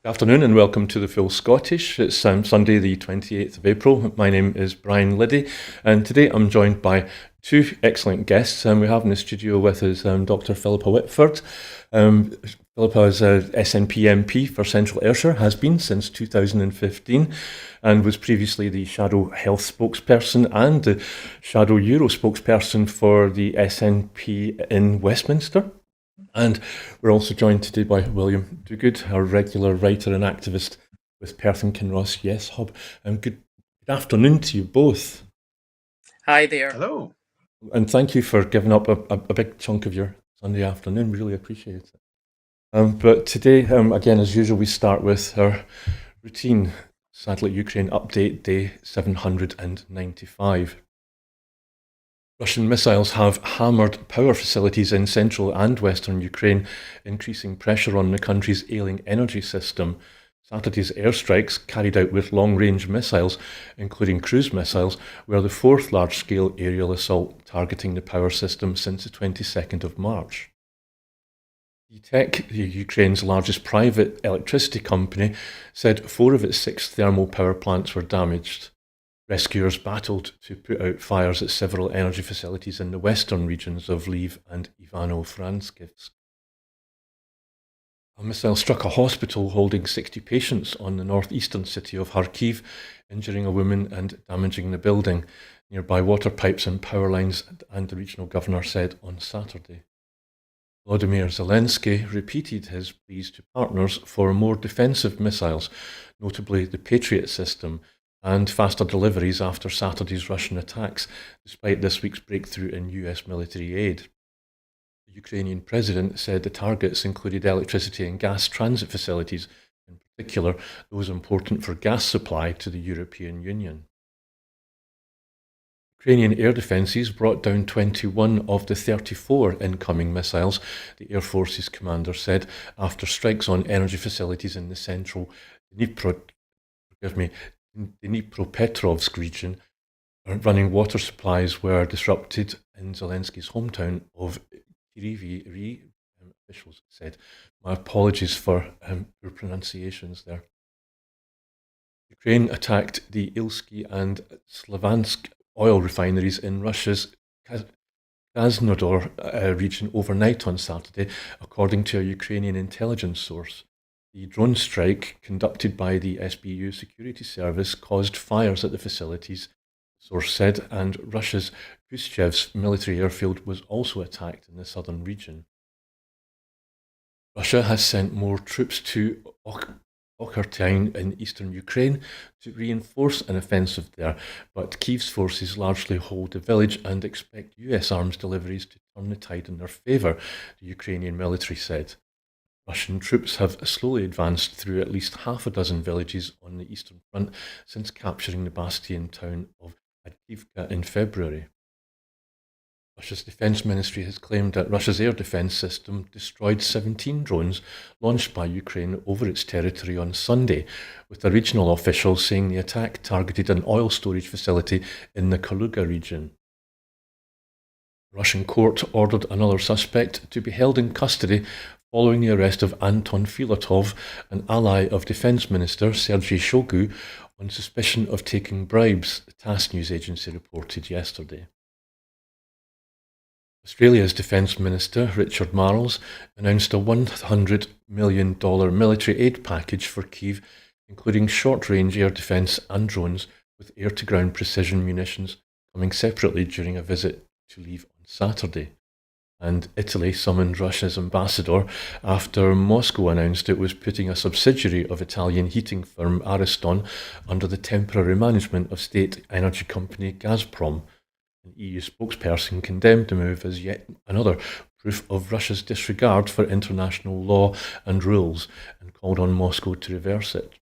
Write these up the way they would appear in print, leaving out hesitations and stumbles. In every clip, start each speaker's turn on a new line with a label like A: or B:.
A: Afternoon and welcome to the Full Scottish. It's Sunday the 28th of April. My name is Brian Liddy and today I'm joined by two excellent guests. We have in the studio with us Dr. Philippa Whitford. Philippa is a SNP MP for Central Ayrshire, has been since 2015 and was previously the Shadow Health spokesperson and the Shadow Euro spokesperson for the SNP in Westminster. And we're also joined today by William Duguid, our regular writer and activist with Perth and Kinross Yes Hub. Good afternoon to you both.
B: Hi there.
C: Hello.
A: And thank you for giving up a big chunk of your Sunday afternoon. Really appreciate it. But today, again, as usual, we start with our routine Satellite Ukraine update, day 795. Russian missiles have hammered power facilities in central and western Ukraine, increasing pressure on the country's ailing energy system. Saturday's airstrikes, carried out with long-range missiles, including cruise missiles, were the fourth large-scale aerial assault targeting the power system since the 22nd of March. Ukraine's largest private electricity company, said 4 of its 6 thermal power plants were damaged. Rescuers battled to put out fires at several energy facilities in the western regions of Lviv and Ivano-Frankivsk. A missile struck a hospital holding 60 patients on the northeastern city of Kharkiv, injuring a woman and damaging the building. Nearby water pipes and power lines, and the regional governor said on Saturday. Volodymyr Zelensky repeated his pleas to partners for more defensive missiles, notably the Patriot system, and faster deliveries after Saturday's Russian attacks, despite this week's breakthrough in US military aid. The Ukrainian president said the targets included electricity and gas transit facilities, in particular those important for gas supply to the European Union. Ukrainian air defences brought down 21 of the 34 incoming missiles, the Air Force's commander said, after strikes on energy facilities in the central Dnipropetrovsk region. Running water supplies were disrupted in Zelensky's hometown of Kryvyi, officials said. My apologies for poor pronunciations there. Ukraine attacked the Ilsky and Slavansk oil refineries in Russia's Krasnodar region overnight on Saturday, according to a Ukrainian intelligence source. The drone strike, conducted by the SBU security service, caused fires at the facilities, the source said, and Russia's Khrushchev's military airfield was also attacked in the southern region. Russia has sent more troops to Okhartyn in eastern Ukraine to reinforce an offensive there, but Kyiv's forces largely hold the village and expect US arms deliveries to turn the tide in their favour, the Ukrainian military said. Russian troops have slowly advanced through at least half a dozen villages on the eastern front since capturing the bastion town of Adkivka in February. Russia's defence ministry has claimed that Russia's air defence system destroyed 17 drones launched by Ukraine over its territory on Sunday, with a regional official saying the attack targeted an oil storage facility in the Kaluga region. A Russian court ordered another suspect to be held in custody following the arrest of Anton Filatov, an ally of Defence Minister Sergei Shoigu, on suspicion of taking bribes, the TASS news agency reported yesterday. Australia's Defence Minister Richard Marles announced a $100 million military aid package for Kyiv, including short-range air defence and drones with air-to-ground precision munitions, coming separately during a visit to Lviv on Saturday. And Italy summoned Russia's ambassador after Moscow announced it was putting a subsidiary of Italian heating firm Ariston under the temporary management of state energy company Gazprom. An EU spokesperson condemned the move as yet another proof of Russia's disregard for international law and rules and called on Moscow to reverse it.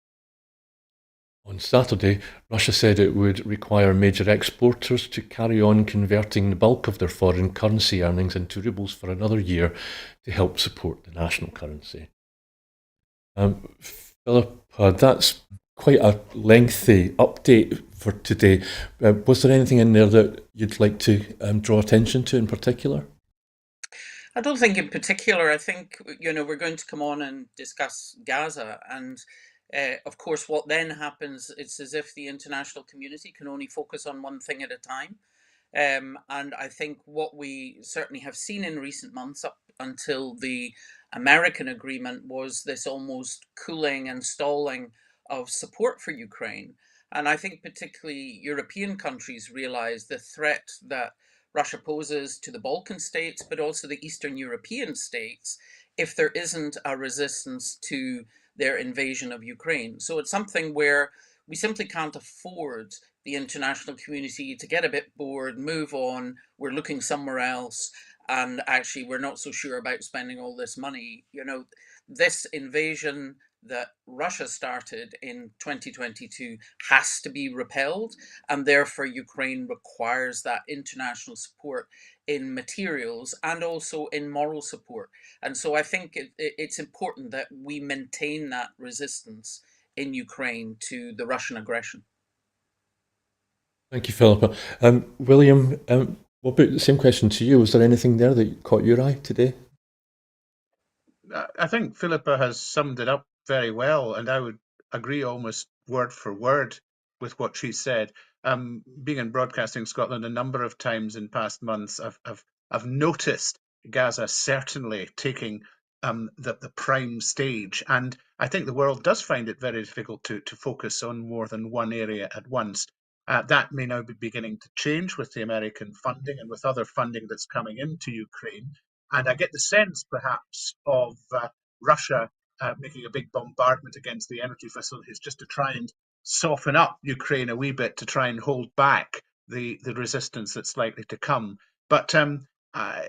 A: On Saturday, Russia said it would require major exporters to carry on converting the bulk of their foreign currency earnings into rubles for another year to help support the national currency. Philippa, that's quite a lengthy update for today. Was there anything in there that you'd like to draw attention to in particular?
B: I don't think in particular. I think, we're going to come on and discuss Gaza. And of course, what then happens, it's as if the international community can only focus on one thing at a time. And I think what we certainly have seen in recent months, up until the American agreement, was this almost cooling and stalling of support for Ukraine. And I think particularly European countries realize the threat that Russia poses to the Balkan states, but also the Eastern European states, if there isn't a resistance to their invasion of Ukraine. So it's something where we simply can't afford the international community to get a bit bored, move on, we're looking somewhere else, and actually we're not so sure about spending all this money. This invasion that Russia started in 2022 has to be repelled, and therefore Ukraine requires that international support in materials and also in moral support. And so I think it's important that we maintain that resistance in Ukraine to the Russian aggression.
A: Thank you, Philippa. William, what about the same question to you? Was there anything there that caught your eye today?
C: I think Philippa has summed it up very well, and I would agree almost word for word with what she said. Being in Broadcasting Scotland a number of times in past months, I've noticed Gaza certainly taking the prime stage, and I think the world does find it very difficult to focus on more than one area at once. That may now be beginning to change with the American funding and with other funding that's coming into Ukraine. And I get the sense, perhaps, of Russia making a big bombardment against the energy facilities just to try and soften up Ukraine a wee bit, to try and hold back the resistance that's likely to come. But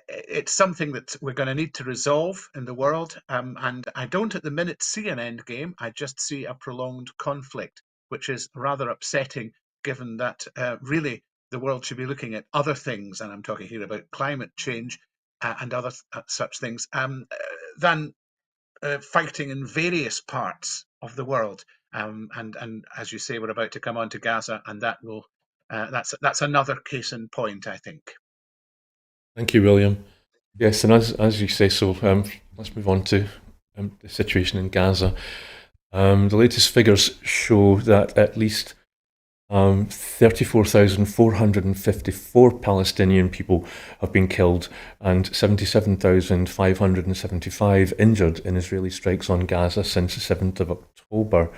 C: it's something that we're going to need to resolve in the world. And I don't at the minute see an end game. I just see a prolonged conflict, which is rather upsetting, given that really the world should be looking at other things. And I'm talking here about climate change and other such things, than fighting in various parts of the world. And as you say, we're about to come on to Gaza, and that's another case in point, I think.
A: Thank you, William. Yes, and as you say, so let's move on to the situation in Gaza. The latest figures show that at least 34,454 Palestinian people have been killed and 77,575 injured in Israeli strikes on Gaza since the 7th of October.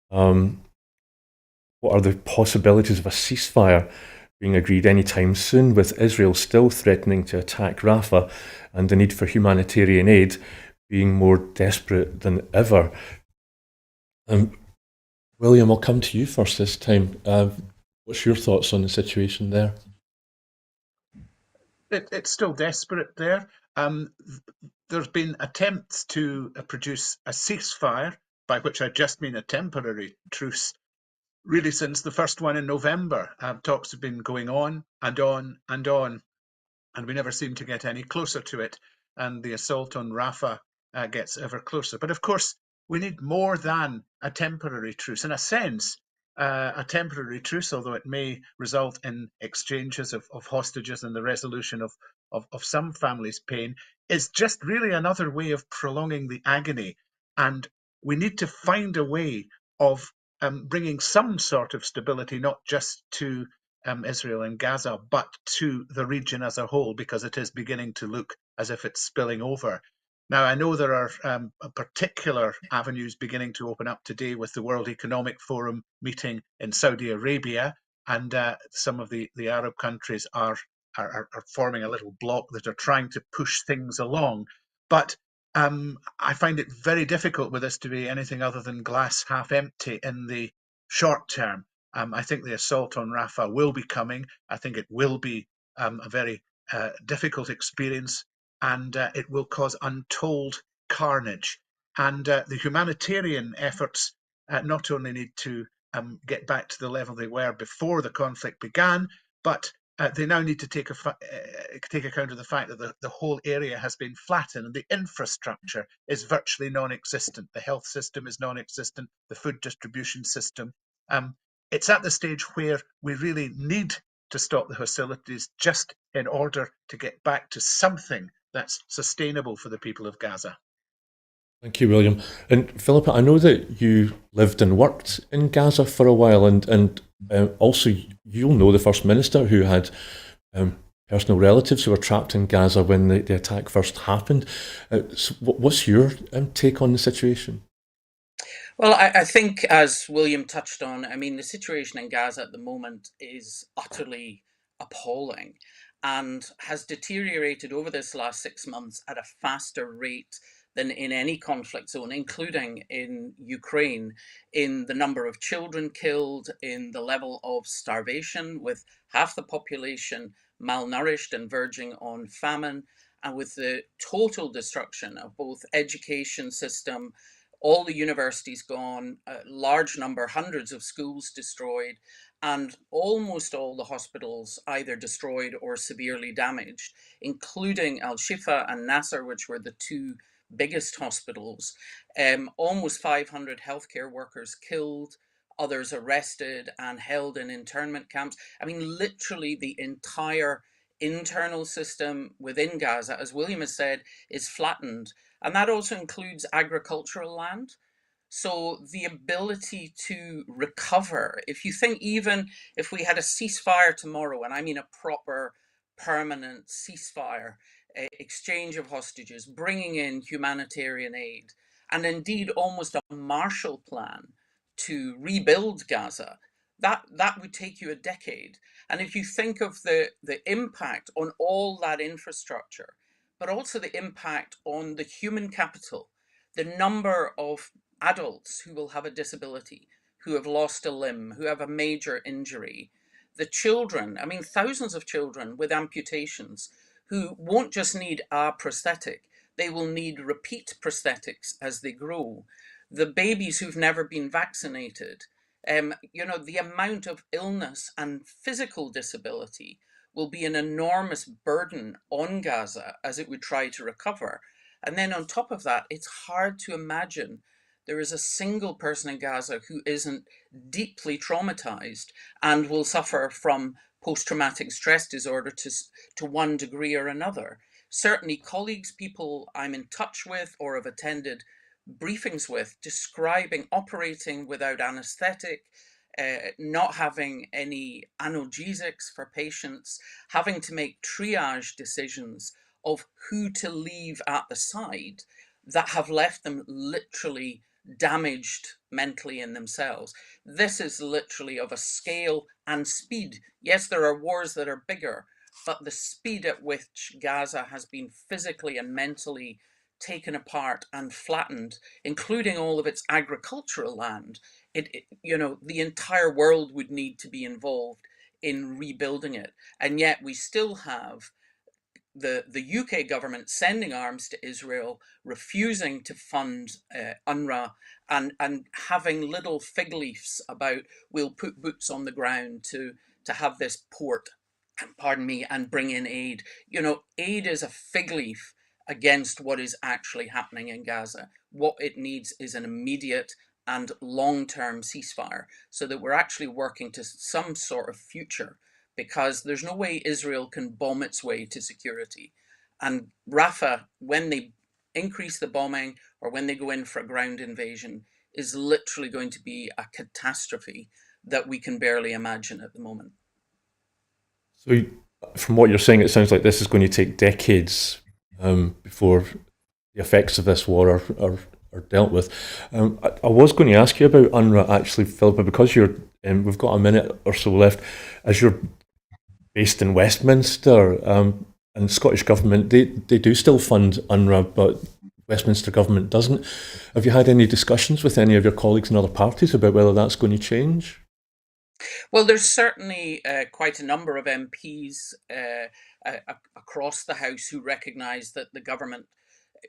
A: What are the possibilities of a ceasefire being agreed anytime soon, with Israel still threatening to attack Rafah and the need for humanitarian aid being more desperate than ever? William, I'll come to you first this time. What's your thoughts on the situation there?
C: It's still desperate there. There's been attempts to produce a ceasefire, by which I just mean a temporary truce, really since the first one in November. Talks have been going on and on and on, and we never seem to get any closer to it. And the assault on Rafah gets ever closer. But of course, we need more than a temporary truce. In a sense, a temporary truce, although it may result in exchanges of hostages and the resolution of some families' pain, is just really another way of prolonging the agony. And we need to find a way of bringing some sort of stability, not just to Israel and Gaza, but to the region as a whole, because it is beginning to look as if it's spilling over. Now, I know there are particular avenues beginning to open up today with the World Economic Forum meeting in Saudi Arabia, and some of the Arab countries are forming a little bloc that are trying to push things along. But I find it very difficult with this to be anything other than glass half empty in the short term. I think the assault on Rafah will be coming. I think it will be a very difficult experience, and it will cause untold carnage. And the humanitarian efforts not only need to get back to the level they were before the conflict began, but they now need to take account of the fact that the whole area has been flattened and the infrastructure is virtually non-existent. The health system is non-existent, the food distribution system. It's at the stage where we really need to stop the hostilities just in order to get back to something that's sustainable for the people of Gaza.
A: Thank you, William. And Philippa, I know that you lived and worked in Gaza for a while, and also you'll know the First Minister who had personal relatives who were trapped in Gaza when the attack first happened. So what's your take on the situation?
B: Well, I think, as William touched on, I mean, the situation in Gaza at the moment is utterly appalling and has deteriorated over this last 6 months at a faster rate than in any conflict zone, including in Ukraine, in the number of children killed, in the level of starvation, with half the population malnourished and verging on famine, and with the total destruction of both education system, all the universities gone, a large number, hundreds of schools destroyed, and almost all the hospitals either destroyed or severely damaged, including Al Shifa and Nasser, which were the two biggest hospitals. Almost 500 healthcare workers killed, others arrested and held in internment camps. I mean, literally the entire internal system within Gaza, as William has said, is flattened, and that also includes agricultural land. So the ability to recover, if you think, even if we had a ceasefire tomorrow, and I mean a proper permanent ceasefire, exchange of hostages, bringing in humanitarian aid, and indeed almost a Marshall Plan to rebuild Gaza, that would take you a decade. And if you think of the impact on all that infrastructure, but also the impact on the human capital, the number of adults who will have a disability, who have lost a limb, who have a major injury, the children, I mean, thousands of children with amputations who won't just need a prosthetic, they will need repeat prosthetics as they grow. The babies who've never been vaccinated, the amount of illness and physical disability will be an enormous burden on Gaza as it would try to recover. And then on top of that, it's hard to imagine there is a single person in Gaza who isn't deeply traumatized and will suffer from post-traumatic stress disorder to one degree or another. Certainly, colleagues, people I'm in touch with or have attended briefings with, describing operating without anesthetic, not having any analgesics for patients, having to make triage decisions of who to leave at the side, that have left them literally damaged mentally in themselves. This is literally of a scale and speed. Yes, there are wars that are bigger, but the speed at which Gaza has been physically and mentally taken apart and flattened, including all of its agricultural land, the entire world would need to be involved in rebuilding it. And yet we still have the UK government sending arms to Israel, refusing to fund UNRWA, and having little fig leaves about, we'll put boots on the ground to have this port, pardon me, and bring in aid. Aid is a fig leaf against what is actually happening in Gaza. What it needs is an immediate and long-term ceasefire so that we're actually working to some sort of future, because there's no way Israel can bomb its way to security. And Rafah, when they increase the bombing or when they go in for a ground invasion, is literally going to be a catastrophe that we can barely imagine at the moment.
A: So, from what you're saying, it sounds like this is going to take decades before the effects of this war are dealt with. I was going to ask you about UNRWA actually, Philippa, because we've got a minute or so left. As you're based in Westminster, and Scottish Government, they do still fund UNRWA, but Westminster Government doesn't. Have you had any discussions with any of your colleagues in other parties about whether that's going to change?
B: Well, there's certainly quite a number of MPs across the House who recognise that the government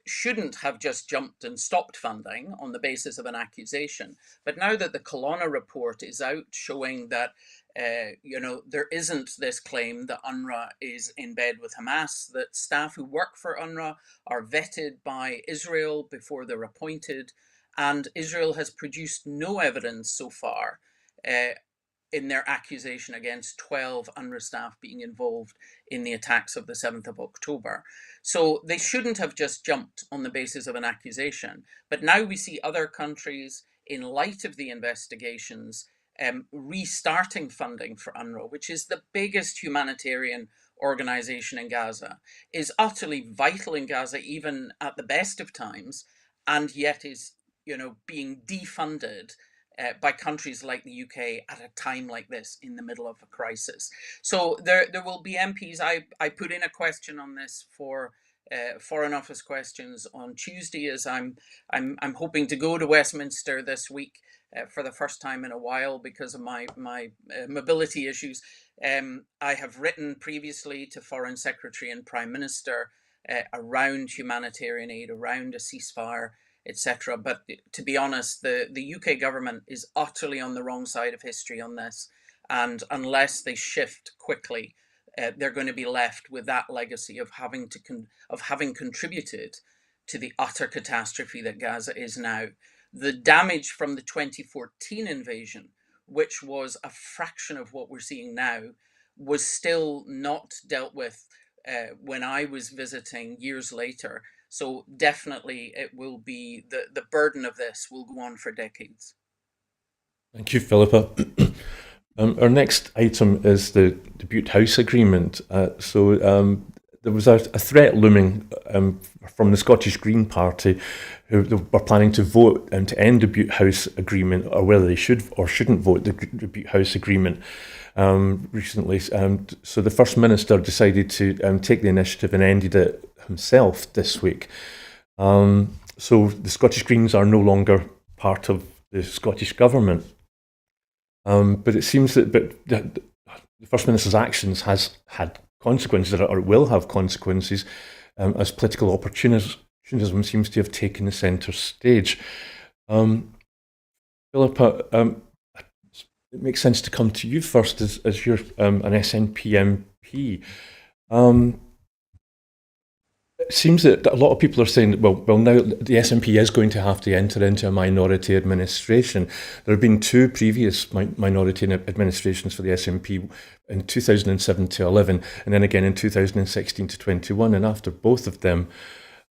B: shouldn't have just jumped and stopped funding on the basis of an accusation. But now that the Colonna report is out showing that, there isn't this claim that UNRWA is in bed with Hamas, that staff who work for UNRWA are vetted by Israel before they're appointed, and Israel has produced no evidence so far in their accusation against 12 UNRWA staff being involved in the attacks of the 7th of October. So they shouldn't have just jumped on the basis of an accusation. But now we see other countries, in light of the investigations, restarting funding for UNRWA, which is the biggest humanitarian organization in Gaza, is utterly vital in Gaza, even at the best of times, and yet is, being defunded by countries like the UK at a time like this in the middle of a crisis. So there will be MPs. I put in a question on this for Foreign Office questions on Tuesday, as I'm hoping to go to Westminster this week for the first time in a while because of my mobility issues. I have written previously to Foreign Secretary and Prime Minister around humanitarian aid, around a ceasefire, etc. But to be honest, the UK government is utterly on the wrong side of history on this. And unless they shift quickly, they're going to be left with that legacy of having contributed to the utter catastrophe that Gaza is now. The damage from the 2014 invasion, which was a fraction of what we're seeing now, was still not dealt with when I was visiting years later. So definitely it will be, the burden of this will go on for decades.
A: Thank you, Philippa. Our next item is the Butte House Agreement. There was a threat looming from the Scottish Green Party, who were planning to vote to end the Butte House Agreement, or whether they should or shouldn't vote the Butte House Agreement recently. So the First Minister decided to take the initiative and ended it himself this week. So the Scottish Greens are no longer part of the Scottish Government. But it seems that the First Minister's actions has had consequences, or will have consequences, as political opportunism seems to have taken the centre stage. Philippa, it makes sense to come to you first, as you're an SNP MP. It seems that a lot of people are saying that, well, now the SNP is going to have to enter into a minority administration. There have been two previous minority administrations for the SNP in 2007 to 11, and then again in 2016 to 21. And after both of them,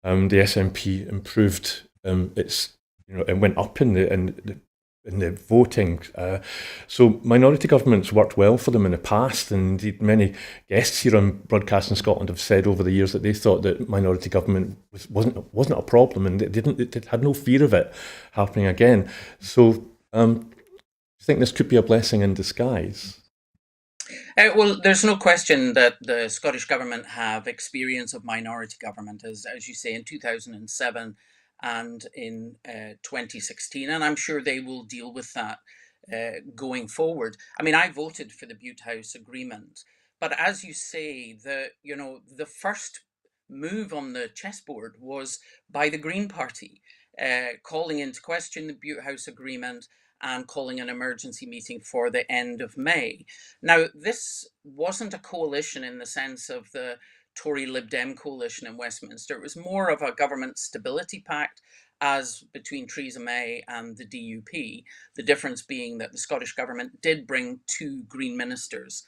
A: the SNP improved its, it went up in the voting. So minority governments worked well for them in the past, and indeed many guests here on Broadcasting Scotland have said over the years that they thought that minority government wasn't a problem, and they had no fear of it happening again. So I think this could be a blessing in disguise.
B: Well, there's no question that the Scottish Government have experience of minority government, as you say, in 2007 and in 2016, and I'm sure they will deal with that going forward. I mean, I voted for the Butte House Agreement, but as you say, the first move on the chessboard was by the Green Party, calling into question the Butte House Agreement and calling an emergency meeting for the end of May. Now, this wasn't a coalition in the sense of the Tory Lib Dem coalition in Westminster. It was more of a government stability pact, as between Theresa May and the DUP. The difference being that the Scottish Government did bring two Green ministers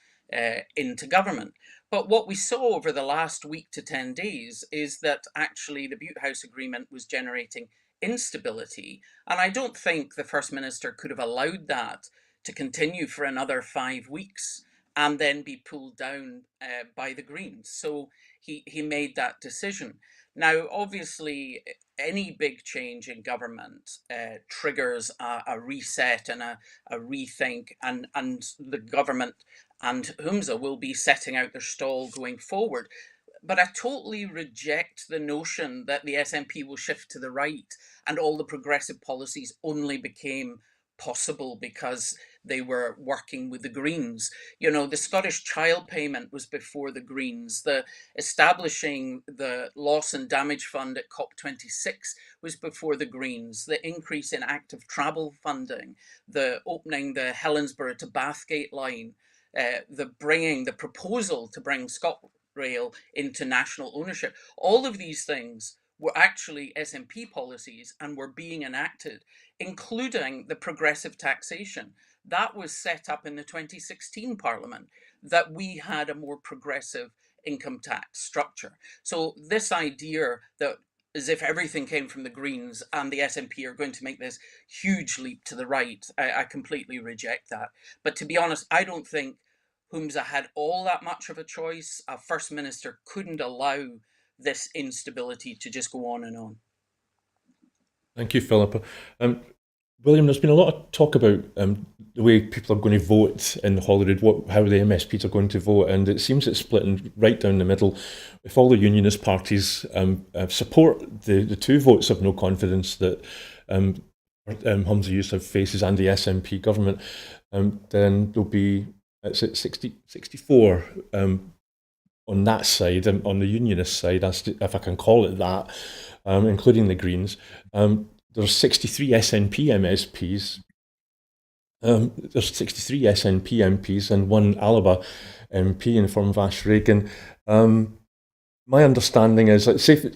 B: into government. But what we saw over the last week to 10 days is that actually the Butte House Agreement was generating instability. And I don't think the First Minister could have allowed that to continue for another 5 weeks and then be pulled down by the Greens. So he made that decision. Now, obviously, any big change in government triggers a reset and a rethink, and the government and HUMSA will be setting out their stall going forward. But I totally reject the notion that the SNP will shift to the right and all the progressive policies only became possible because they were working with the Greens. The Scottish Child Payment was before the Greens. The establishing the Loss and Damage Fund at COP26 was before the Greens. The increase in active travel funding, the opening the Helensburgh to Bathgate line, the proposal to bring ScotRail into national ownership. All of these things were actually SNP policies and were being enacted, including the progressive taxation. that was set up in the 2016 Parliament, that we had a more progressive income tax structure. So this idea that as if everything came from the Greens and the SNP are going to make this huge leap to the right, I completely reject that. But to be honest, I don't think Humza had all that much of a choice. A First Minister couldn't allow this instability to just go on and on.
A: Thank you, Philippa. William, there's been a lot of talk about the way people are going to vote in Holyrood, how the MSPs are going to vote, and it seems it's splitting right down the middle. If all the unionist parties support the two votes of no confidence that Humza Yousaf faces and the SNP government, then there'll be, it's at 64 on that side, on the unionist side, if I can call it that, including the Greens. There's 63 SNP MSPs. There's 63 SNP MPs and one Alaba MP in the form of Ash Regan. My understanding is,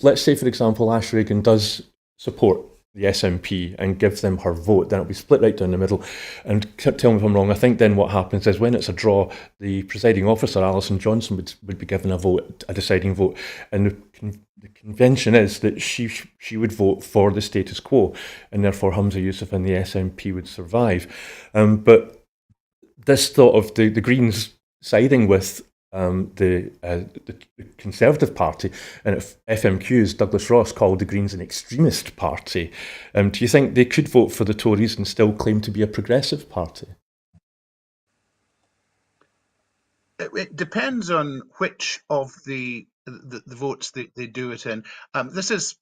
A: let's say, for example, Ash Regan does support the SNP and gives them her vote, then it'll be split right down the middle. And tell me if I'm wrong, I think then what happens is when it's a draw, the presiding officer, Alison Johnson, would be given a deciding vote. And the convention is that she would vote for the status quo, and therefore Humza Yousaf and the SNP would survive. But this thought of the Greens siding with the Conservative Party, and if FMQ's Douglas Ross called the Greens an extremist party, do you think they could vote for the Tories and still claim to be a progressive party?
C: It depends on which of the votes they do it in. This is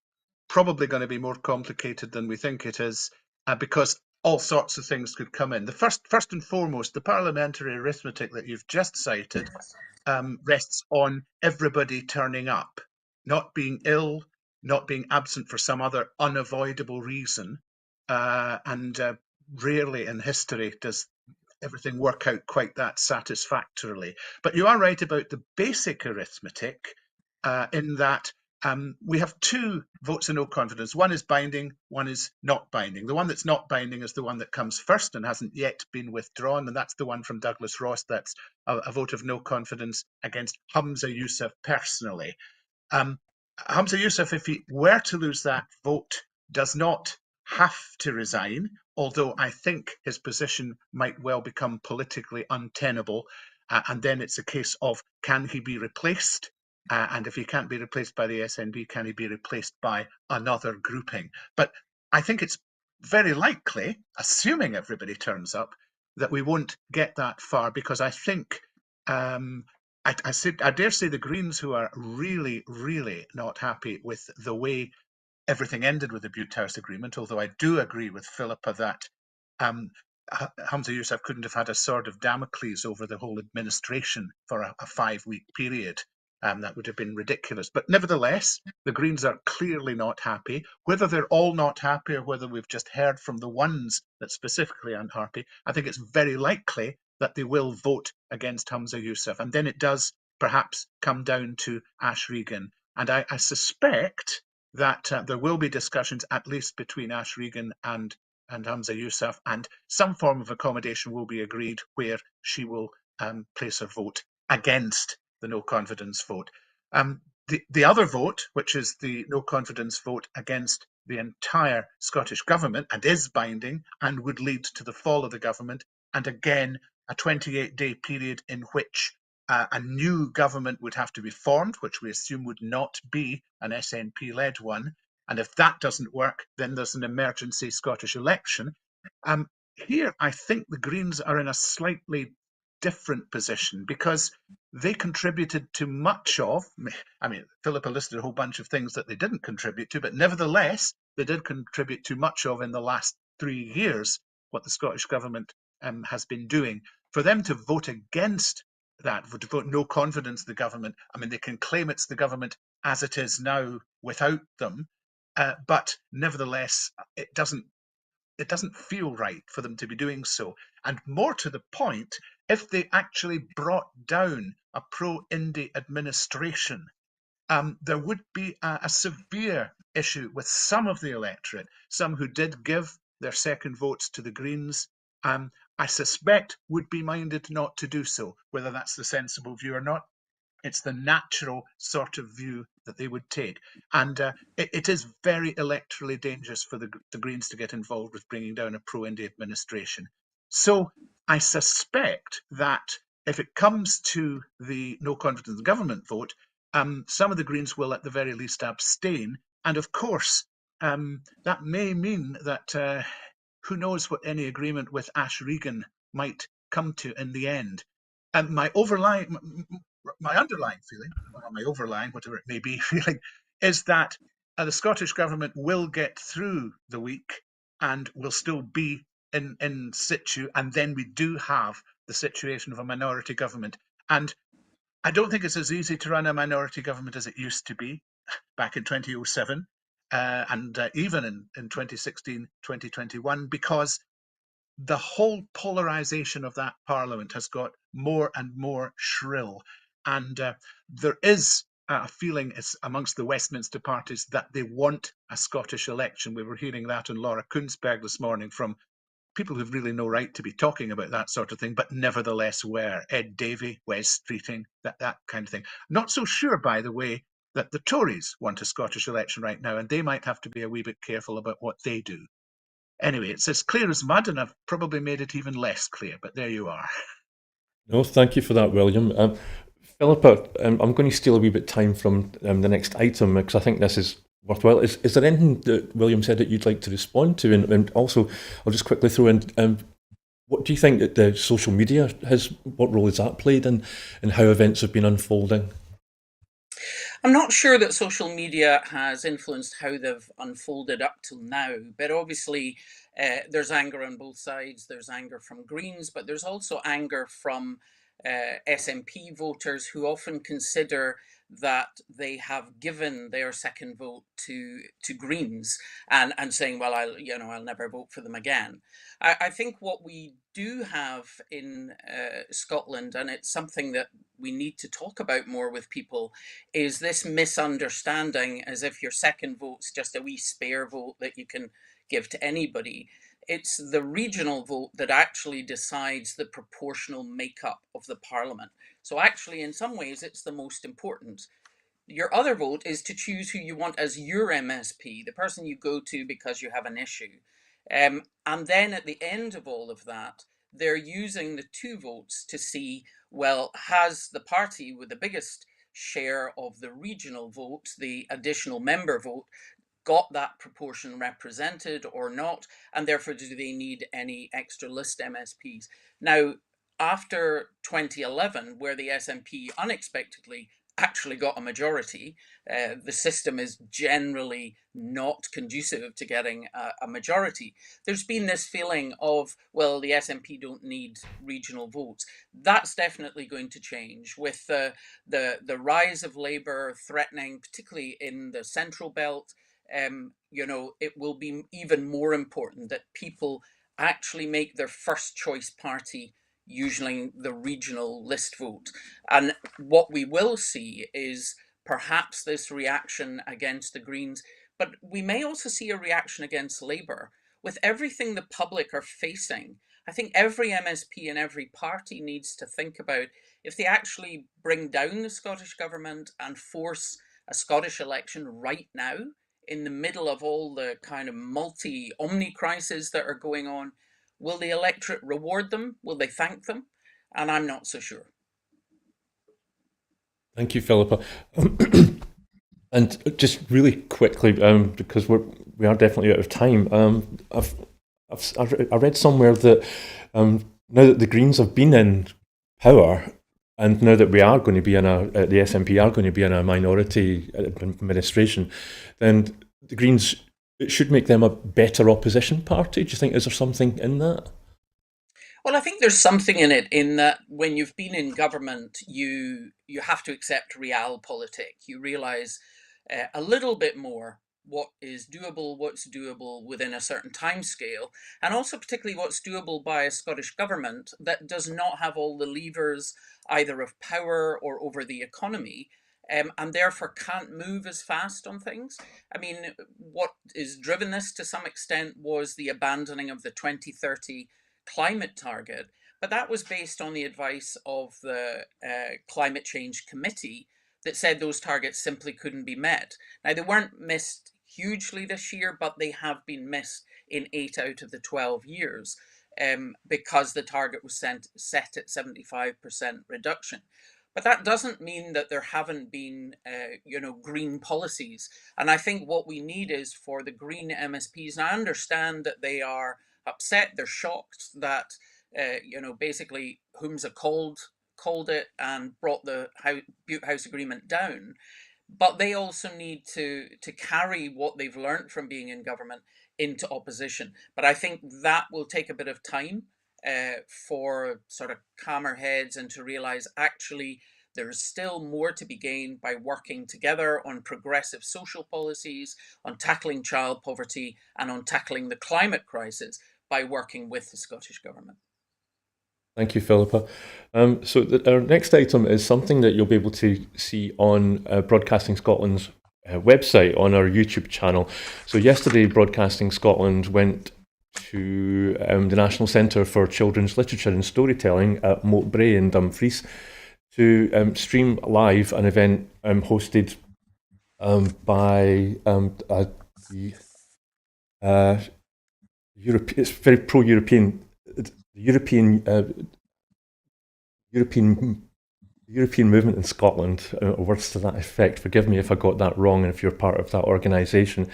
C: probably going to be more complicated than we think it is, because all sorts of things could come in. The first and foremost, the parliamentary arithmetic that you've just cited rests on everybody turning up, not being ill, not being absent for some other unavoidable reason, and rarely in history does everything work out quite that satisfactorily. But you are right about the basic arithmetic, in that we have two votes of no confidence. One is binding, one is not binding. The one that's not binding is the one that comes first and hasn't yet been withdrawn, and that's the one from Douglas Ross. That's a vote of no confidence against Humza Yousaf personally. Humza Yousaf, if he were to lose that vote, does not have to resign, although I think his position might well become politically untenable. And then it's a case of, can he be replaced? And if he can't be replaced by the SNP, can he be replaced by another grouping? But I think it's very likely, assuming everybody turns up, that we won't get that far, because I think I dare say the Greens, who are really, really not happy with the way everything ended with the Butte House Agreement, although I do agree with Philippa that Humza Yousaf couldn't have had a sword of Damocles over the whole administration for a 5-week period. That would have been ridiculous. But nevertheless, the Greens are clearly not happy. Whether they're all not happy or whether we've just heard from the ones that specifically aren't happy, I think it's very likely that they will vote against Humza Yousaf. And then it does perhaps come down to Ash Regan. And I suspect that there will be discussions, at least between Ash Regan and Humza Yousaf, and some form of accommodation will be agreed where she will place her vote against the no confidence vote. The other vote, which is the no confidence vote against the entire Scottish government, and is binding and would lead to the fall of the government, and again a 28-day period in which a new government would have to be formed, which we assume would not be an SNP-led one. And if that doesn't work, then there's an emergency Scottish election. Here, I think the Greens are in a slightly different position, because they contributed to much of, I mean, Philippa listed a whole bunch of things that they didn't contribute to, but nevertheless, they did contribute to much of, in the last 3 years, what the Scottish government has been doing. For them to vote against that, to vote no confidence in the government, I mean, they can claim it's the government as it is now without them, but nevertheless, it doesn't feel right for them to be doing so. And more to the point, if they actually brought down a pro-Indy administration, there would be a severe issue with some of the electorate, some who did give their second votes to the Greens. I suspect would be minded not to do so. Whether that's the sensible view or not, it's the natural sort of view that they would take. And it is very electorally dangerous for the Greens to get involved with bringing down a pro-India administration. So I suspect that if it comes to the no confidence in government vote, some of the Greens will at the very least abstain. And of course, that may mean that who knows what any agreement with Ash Regan might come to in the end. And my underlying feeling, or my overlying, whatever it may be, feeling, is that the Scottish government will get through the week and will still be in situ, and then we do have the situation of a minority government. And I don't think it's as easy to run a minority government as it used to be back in 2007 and even in 2016, 2021, because the whole polarization of that parliament has got more and more shrill. And there is a feeling amongst the Westminster parties that they want a Scottish election. We were hearing that on Laura Kunsberg this morning from people who've really no right to be talking about that sort of thing, but nevertheless were. Ed Davey, Wes Streeting, that kind of thing. Not so sure, by the way, that the Tories want a Scottish election right now, and they might have to be a wee bit careful about what they do. Anyway, it's as clear as mud, and I've probably made it even less clear, but there you are.
A: No, thank you for that, William. Philippa, I'm going to steal a wee bit of time from the next item because I think this is worthwhile. Is there anything that William said that you'd like to respond to? And also, I'll just quickly throw in, what do you think that the social media what role has that played in how events have been unfolding?
B: I'm not sure that social media has influenced how they've unfolded up till now, but obviously there's anger on both sides. There's anger from Greens, but there's also anger from SNP voters who often consider that they have given their second vote to Greens and saying, well, I'll never vote for them again. I think what we do have in Scotland, and it's something that we need to talk about more with people, is this misunderstanding as if your second vote's just a wee spare vote that you can give to anybody. It's the regional vote that actually decides the proportional makeup of the parliament. So actually, in some ways, it's the most important. Your other vote is to choose who you want as your MSP, the person you go to because you have an issue. And then at the end of all of that, they're using the two votes to see, well, has the party with the biggest share of the regional vote, the additional member vote, got that proportion represented or not, and therefore do they need any extra list MSPs? Now, after 2011, where the SNP unexpectedly actually got a majority, the system is generally not conducive to getting a majority. There's been this feeling of, well, the SNP don't need regional votes. That's definitely going to change with the rise of Labour threatening, particularly in the Central Belt. It will be even more important that people actually make their first choice party using the regional list vote. And what we will see is perhaps this reaction against the Greens, but we may also see a reaction against Labour. With everything the public are facing, I think every MSP and every party needs to think about if they actually bring down the Scottish government and force a Scottish election right now, in the middle of all the kind of omni crises that are going on, will the electorate reward them? Will they thank them? And I'm not so sure.
A: Thank you, Philippa. And just really quickly, because we are definitely out of time. I read somewhere that now that the Greens have been in power, and now that we are going to be the SNP are going to be in a minority administration, then the Greens, it should make them a better opposition party. Do you think, is there something in that?
B: Well, I think there's something in it in that when you've been in government, you have to accept realpolitik. You realise a little bit more what is doable, what's doable within a certain time scale, and also particularly what's doable by a Scottish government that does not have all the levers either of power or over the economy, and therefore can't move as fast on things. I mean, what is driven this to some extent was the abandoning of the 2030 climate target, but that was based on the advice of the Climate Change Committee that said those targets simply couldn't be met. Now, they weren't missed hugely this year, but they have been missed in 8 out of the 12 years because the target was set at 75% reduction. But that doesn't mean that there haven't been, green policies. And I think what we need is for the green MSPs, and I understand that they are upset, they're shocked that, basically Humza called it and brought the Butte House Agreement down. But they also need to carry what they've learned from being in government into opposition. But I think that will take a bit of time for sort of calmer heads and to realize actually there's still more to be gained by working together on progressive social policies, on tackling child poverty, and on tackling the climate crisis by working with the Scottish Government.
A: Thank you, Philippa. Our next item is something that you'll be able to see on Broadcasting Scotland's website on our YouTube channel. So yesterday, Broadcasting Scotland went to the National Centre for Children's Literature and Storytelling at Moat Bray in Dumfries to stream live an event hosted by the it's very pro-European. European movement in Scotland, or words to that effect. Forgive me if I got that wrong, and if you're part of that organisation.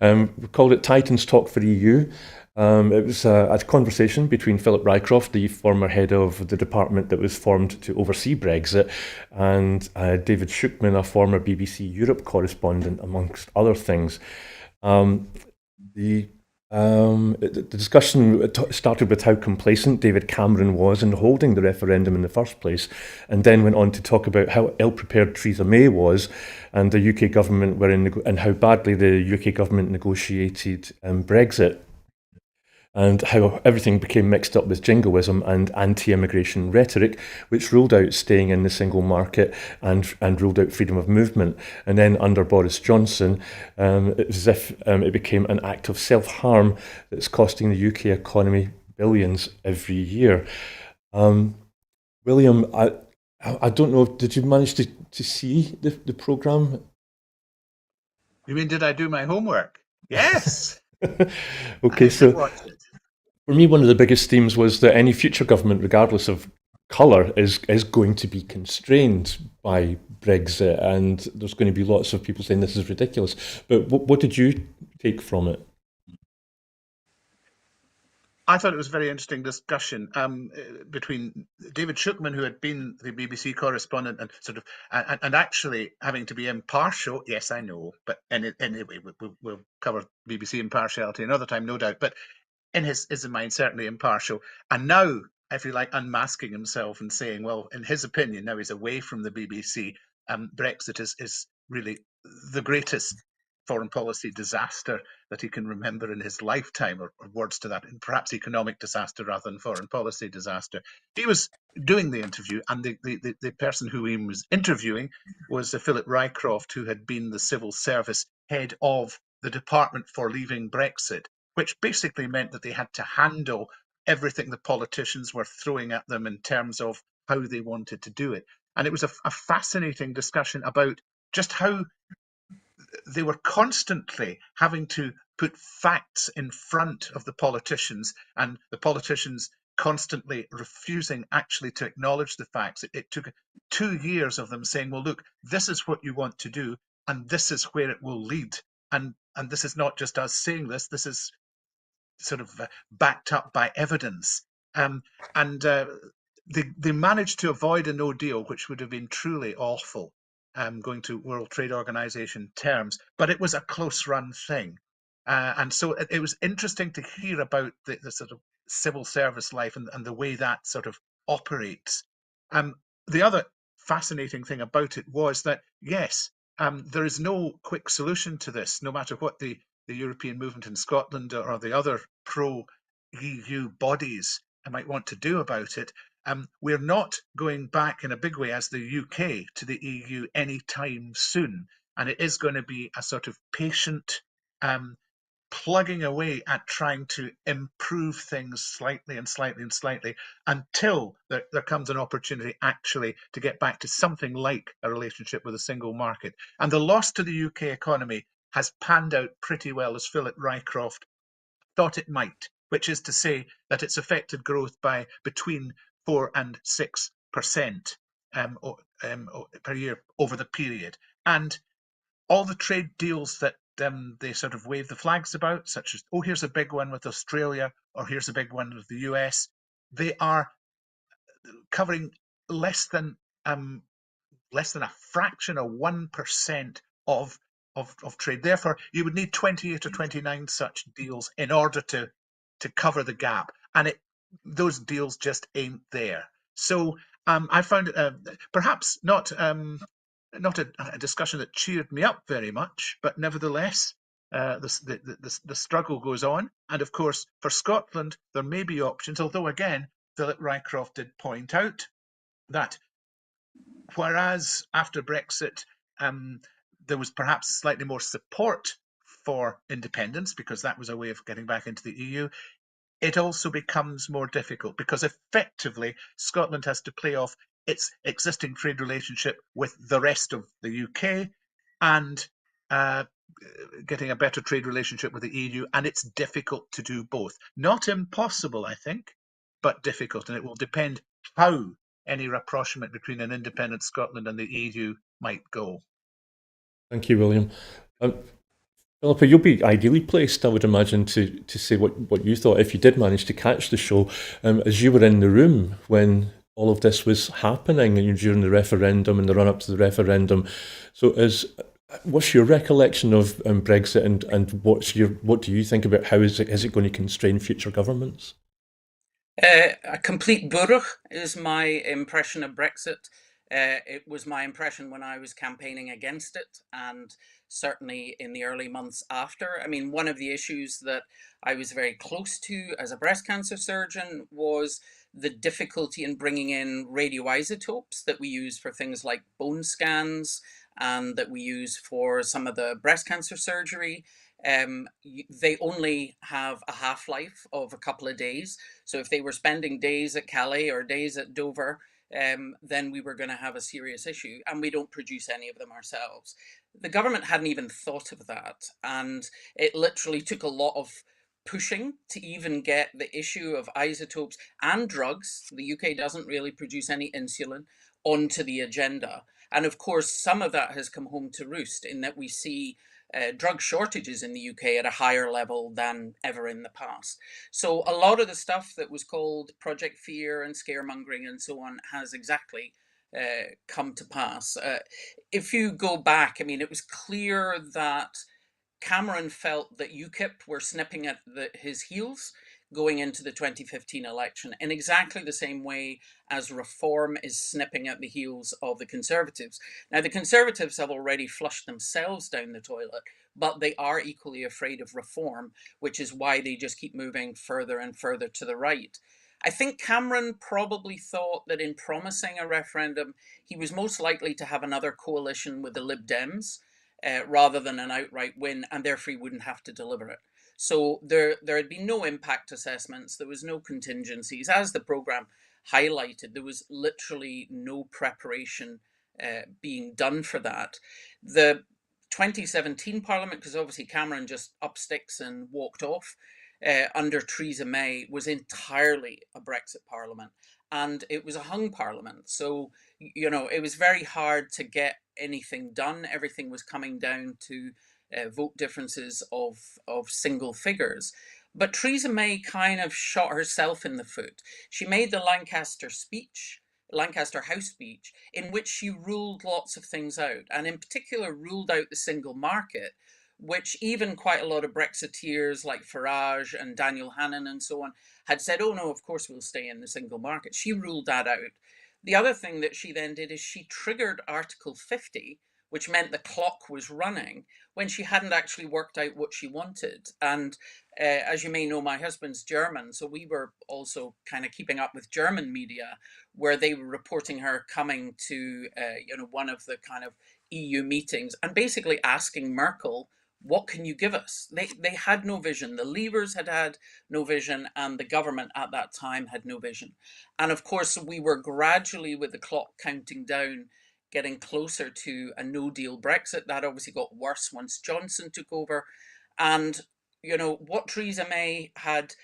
A: We called it Titans Talk for EU. It was a conversation between Philip Rycroft, the former head of the department that was formed to oversee Brexit, and David Shukman, a former BBC Europe correspondent, amongst other things. The discussion started with how complacent David Cameron was in holding the referendum in the first place, and then went on to talk about how ill-prepared Theresa May was, and the UK government and how badly the UK government negotiated Brexit, and how everything became mixed up with jingoism and anti-immigration rhetoric, which ruled out staying in the single market and ruled out freedom of movement. And then under Boris Johnson, it was as if it became an act of self-harm that's costing the UK economy billions every year. William, I don't know, did you manage to see the programme?
C: You mean, did I do my homework? Yes.
A: Okay, so for me, one of the biggest themes was that any future government, regardless of colour, is going to be constrained by Brexit, and there's going to be lots of people saying this is ridiculous. But what did you take from it?
C: I thought it was a very interesting discussion between David Shukman, who had been the BBC correspondent, and and actually having to be impartial. Yes, I know, but anyway, we'll cover BBC impartiality another time, no doubt. But in his mind, certainly impartial, and now, if you like, unmasking himself and saying, well, in his opinion, now he's away from the BBC, Brexit is really the greatest foreign policy disaster that he can remember in his lifetime, or words to that, and perhaps economic disaster rather than foreign policy disaster. He was doing the interview, and the person who he was interviewing was Philip Rycroft, who had been the civil service head of the Department for Leaving Brexit, which basically meant that they had to handle everything the politicians were throwing at them in terms of how they wanted to do it. And it was a fascinating discussion about just how they were constantly having to put facts in front of the politicians, and the politicians constantly refusing actually to acknowledge the facts. It took 2 years of them saying, well, look, this is what you want to do, and this is where it will lead. And this is not just us saying this, this is sort of backed up by evidence. They managed to avoid a no deal, which would have been truly awful, going to World Trade Organization terms, but it was a close run thing. And so it was interesting to hear about the sort of civil service life and the way that sort of operates. The other fascinating thing about it was that, yes, there is no quick solution to this, no matter what the European movement in Scotland or the other pro-EU bodies might want to do about it. We're not going back in a big way as the UK to the EU anytime soon. And it is going to be a sort of patient plugging away at trying to improve things slightly and slightly and slightly until there comes an opportunity actually to get back to something like a relationship with a single market. And the loss to the UK economy has panned out pretty well, as Philip Rycroft thought it might, which is to say that it's affected growth by between 4 and 6% per year over the period. And all the trade deals that they sort of wave the flags about, such as, oh, here's a big one with Australia, or here's a big one with the US, they are covering less than a fraction of 1% of trade. Therefore, you would need 28 or 29 such deals in order to cover the gap, and those deals just ain't there. So I found it perhaps not a discussion that cheered me up very much, but nevertheless, the struggle goes on. And of course, for Scotland, there may be options, although again, Philip Rycroft did point out that whereas after Brexit, there was perhaps slightly more support for independence because that was a way of getting back into the EU, it also becomes more difficult because effectively Scotland has to play off its existing trade relationship with the rest of the UK and getting a better trade relationship with the EU, and it's difficult to do both. Not impossible, I think, but difficult, and it will depend how any rapprochement between an independent Scotland and the EU might go.
A: Thank you, William. Philippa, you'll be ideally placed, I would imagine, to say what you thought if you did manage to catch the show, as you were in the room when all of this was happening and during the referendum and the run-up to the referendum. So what's your recollection of Brexit, and what do you think about how is it going to constrain future governments?
B: A complete burugh is my impression of Brexit. It was my impression when I was campaigning against it, and certainly in the early months after. I mean, one of the issues that I was very close to as a breast cancer surgeon was the difficulty in bringing in radioisotopes that we use for things like bone scans and that we use for some of the breast cancer surgery. They only have a half-life of a couple of days. So if they were spending days at Calais or days at Dover, then we were going to have a serious issue, and we don't produce any of them ourselves. The government hadn't even thought of that, and it literally took a lot of pushing to even get the issue of isotopes and drugs, the UK doesn't really produce any insulin, onto the agenda. And of course, some of that has come home to roost in that we see drug shortages in the UK at a higher level than ever in the past. So a lot of the stuff that was called Project Fear and scaremongering and so on has exactly come to pass. If you go back, I mean, it was clear that Cameron felt that UKIP were snipping at his heels going into the 2015 election in exactly the same way as Reform is snipping at the heels of the Conservatives. Now, the Conservatives have already flushed themselves down the toilet, but they are equally afraid of Reform, which is why they just keep moving further and further to the right. I think Cameron probably thought that in promising a referendum, he was most likely to have another coalition with the Lib Dems, rather than an outright win, and therefore he wouldn't have to deliver it. So there had been no impact assessments, there was no contingencies. As the programme highlighted, there was literally no preparation being done for that. The 2017 Parliament, because obviously Cameron just up sticks and walked off, under Theresa May, was entirely a Brexit Parliament. And it was a hung Parliament. So, you know, it was very hard to get anything done. Everything was coming down to vote differences of single figures. But Theresa May kind of shot herself in the foot. She made the Lancaster House speech, in which she ruled lots of things out, and in particular ruled out the single market, which even quite a lot of Brexiteers like Farage and Daniel Hannan and so on had said, oh no, of course we'll stay in the single market. She ruled that out. The other thing that she then did is she triggered Article 50, which meant the clock was running when she hadn't actually worked out what she wanted. And as you may know, my husband's German, so we were also kind of keeping up with German media, where they were reporting her coming to one of the kind of EU meetings and basically asking Merkel what can you give us? They had no vision. The Leavers had no vision, and the government at that time had no vision. And of course, we were gradually, with the clock counting down, getting closer to a no-deal Brexit. That obviously got worse once Johnson took over. And, what Theresa May had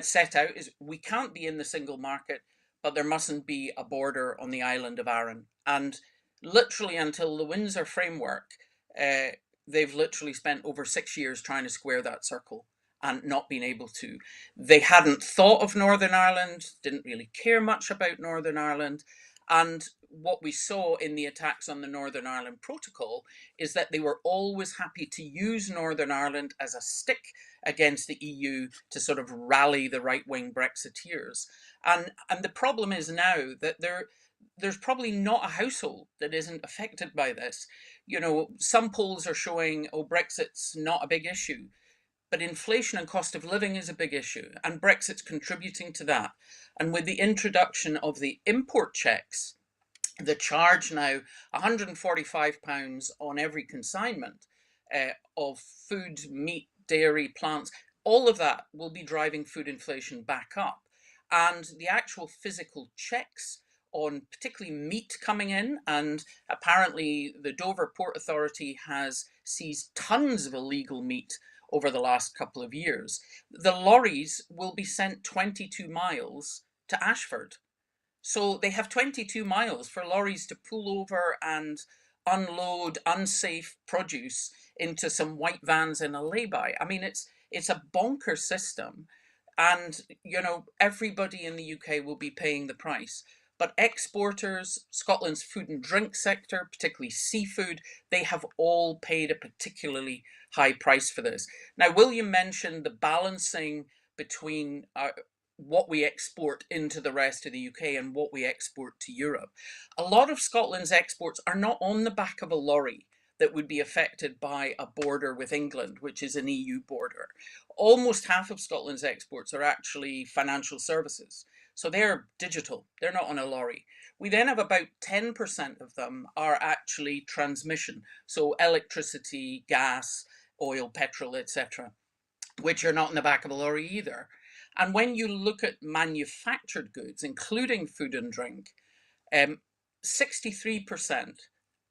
B: set out is, we can't be in the single market, but there mustn't be a border on the island of Arran. And literally until the Windsor Framework, they've literally spent over 6 years trying to square that circle and not been able to. They hadn't thought of Northern Ireland, didn't really care much about Northern Ireland. And what we saw in the attacks on the Northern Ireland Protocol is that they were always happy to use Northern Ireland as a stick against the EU to sort of rally the right-wing Brexiteers. And the problem is now that there's probably not a household that isn't affected by this. Some polls are showing, Brexit's not a big issue. But inflation and cost of living is a big issue, and Brexit's contributing to that. And with the introduction of the import checks, the charge now £145 on every consignment of food, meat, dairy, plants, all of that will be driving food inflation back up. And the actual physical checks on particularly meat coming in, and apparently the Dover Port Authority has seized tons of illegal meat over the last couple of years. The lorries will be sent 22 miles to Ashford. So they have 22 miles for lorries to pull over and unload unsafe produce into some white vans in a lay-by. I mean, it's a bonkers system, and everybody in the UK will be paying the price. But exporters, Scotland's food and drink sector, particularly seafood, they have all paid a particularly high price for this. Now, William mentioned the balancing between what we export into the rest of the UK and what we export to Europe. A lot of Scotland's exports are not on the back of a lorry that would be affected by a border with England, which is an EU border. Almost half of Scotland's exports are actually financial services. So they're digital, they're not on a lorry. We then have about 10% of them are actually transmission. So electricity, gas, oil, petrol, etc., which are not in the back of a lorry either. And when you look at manufactured goods, including food and drink, 63%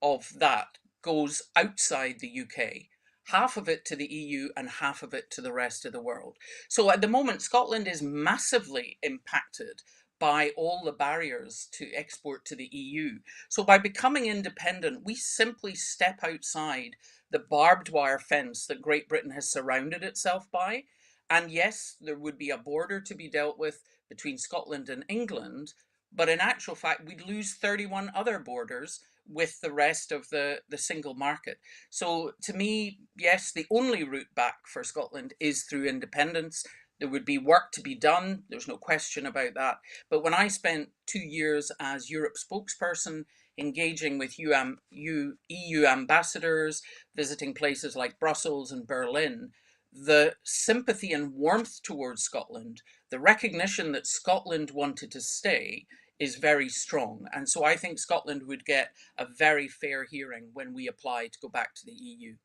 B: of that goes outside the UK, half of it to the EU and half of it to the rest of the world. So at the moment, Scotland is massively impacted by all the barriers to export to the EU. So by becoming independent, we simply step outside the barbed wire fence that Great Britain has surrounded itself by. And yes, there would be a border to be dealt with between Scotland and England, but in actual fact, we'd lose 31 other borders with the rest of the single market. So to me, yes, the only route back for Scotland is through independence. There would be work to be done, there's no question about that. But when I spent 2 years as Europe spokesperson, engaging with EU ambassadors, visiting places like Brussels and Berlin, the sympathy and warmth towards Scotland, the recognition that Scotland wanted to stay, is very strong. And so I think Scotland would get a very fair hearing when we apply to go back to the EU.